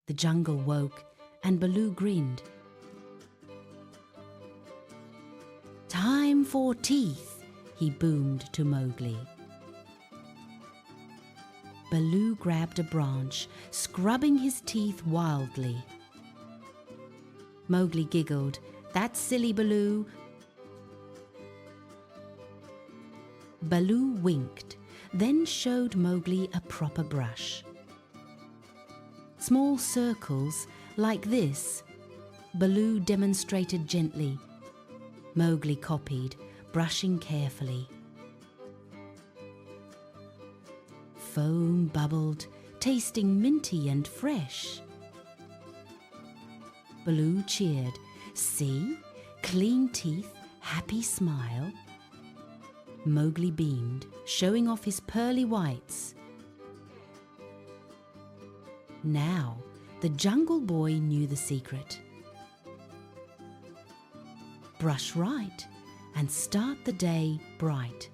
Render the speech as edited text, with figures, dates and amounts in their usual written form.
The jungle woke and Baloo grinned. "Time for teeth," he boomed to Mowgli. Baloo grabbed a branch, scrubbing his teeth wildly. Mowgli giggled. "That's silly, Baloo." Baloo winked, then showed Mowgli a proper brush. Small circles like this, Baloo demonstrated gently. Mowgli copied, brushing carefully. Foam bubbled, tasting minty and fresh. Baloo cheered. "See? Clean teeth, happy smile." Mowgli beamed, showing off his pearly whites. Now, the Jungle Boy knew the secret. Brush right and start the day bright.